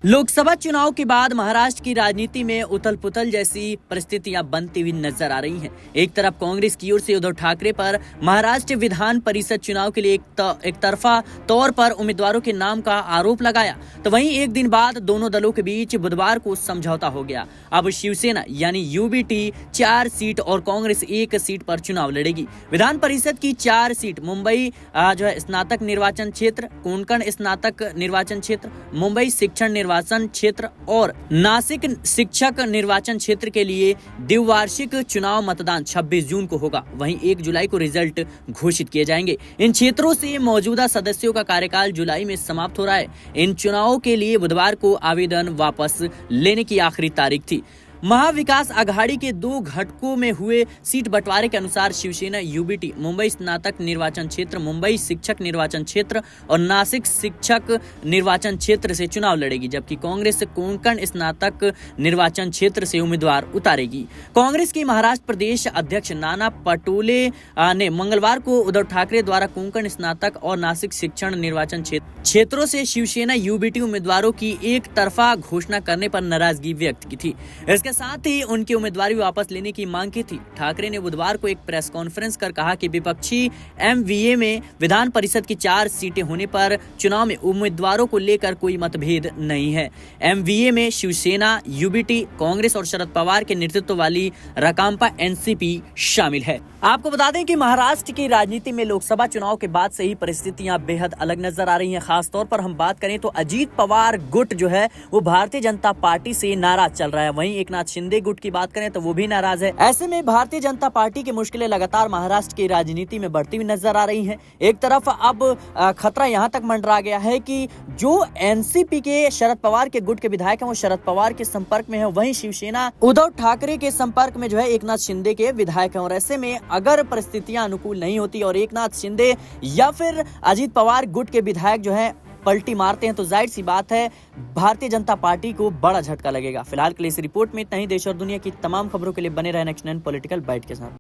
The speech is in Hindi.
लोकसभा चुनाव के बाद महाराष्ट्र की राजनीति में उथल पुथल जैसी परिस्थितियां बनती हुई नजर आ रही हैं। एक तरफ कांग्रेस की ओर से उद्धव ठाकरे पर महाराष्ट्र विधान परिषद चुनाव के लिए एक तरफा तौर पर उम्मीदवारों के नाम का आरोप लगाया, तो वहीं एक दिन बाद दोनों दलों के बीच बुधवार को समझौता हो गया। अब शिवसेना यानी यूबीटी 4 सीट और कांग्रेस 1 सीट पर चुनाव लड़ेगी। विधान परिषद की 4 सीट मुंबई स्नातक निर्वाचन क्षेत्र, कोंकण स्नातक निर्वाचन क्षेत्र, मुंबई शिक्षण निर्वाचन क्षेत्र और नासिक शिक्षक निर्वाचन क्षेत्र के लिए द्विवार्षिक चुनाव मतदान 26 जून को होगा। वहीं 1 जुलाई को रिजल्ट घोषित किए जाएंगे। इन क्षेत्रों से मौजूदा सदस्यों का कार्यकाल जुलाई में समाप्त हो रहा है। इन चुनावों के लिए बुधवार को आवेदन वापस लेने की आखिरी तारीख थी। महाविकास आघाड़ी के 2 घटकों में हुए सीट बंटवारे के अनुसार शिवसेना यूबीटी मुंबई स्नातक निर्वाचन क्षेत्र, मुंबई शिक्षक निर्वाचन क्षेत्र और नासिक शिक्षक निर्वाचन क्षेत्र से चुनाव लड़ेगी, जबकि कांग्रेस कोंकण स्नातक निर्वाचन क्षेत्र से उम्मीदवार उतारेगी। कांग्रेस के महाराष्ट्र प्रदेश अध्यक्ष नाना पटोले ने मंगलवार को उद्धव ठाकरे द्वारा कोंकण स्नातक और नासिक शिक्षण निर्वाचन क्षेत्रों से शिवसेना यूबीटी उम्मीदवारों की एक तरफा घोषणा करने पर नाराजगी व्यक्त की थी। इसके साथ ही उनकी उम्मीदवारी वापस लेने की मांग की थी। ठाकरे ने बुधवार को एक प्रेस कॉन्फ्रेंस कर कहा कि विपक्षी एमवीए में विधान परिषद की 4 सीटें होने पर चुनाव में उम्मीदवारों को लेकर कोई मतभेद नहीं है। एमवीए में शिवसेना, यूबीटी, कांग्रेस और शरद पवार के नेतृत्व वाली राकांपा एनसीपी शामिल है। आपको बता दें कि महाराष्ट्र की राजनीति में लोकसभा चुनाव के बाद से ही परिस्थितियां बेहद अलग नजर आ रही हैं। खासतौर पर हम बात करें तो अजीत पवार गुट जो है वो भारतीय जनता पार्टी से नाराज चल रहा है। वहीं एकनाथ शिंदे गुट की बात करें तो वो भी नाराज है। ऐसे में भारतीय जनता पार्टी की मुश्किलें लगातार महाराष्ट्र की राजनीति में बढ़ती हुई नजर आ रही हैं। एक तरफ अब खतरा यहाँ तक मंडरा गया है कि जो एनसीपी के शरद पवार के गुट के विधायक हैं वो शरद पवार के संपर्क में है, वहीं शिवसेना उद्धव ठाकरे के संपर्क में जो है एकनाथ शिंदे के विधायक हैं। और ऐसे में अगर परिस्थितियां अनुकूल नहीं होती और एकनाथ शिंदे या फिर अजीत पवार गुट के विधायक जो है पलटी मारते हैं तो जाहिर सी बात है भारतीय जनता पार्टी को बड़ा झटका लगेगा। फिलहाल के लिए इस रिपोर्ट में इतना ही। देश और दुनिया की तमाम खबरों के लिए बने रहे नेक्स्ट 9 पॉलिटिकल बाइट के साथ।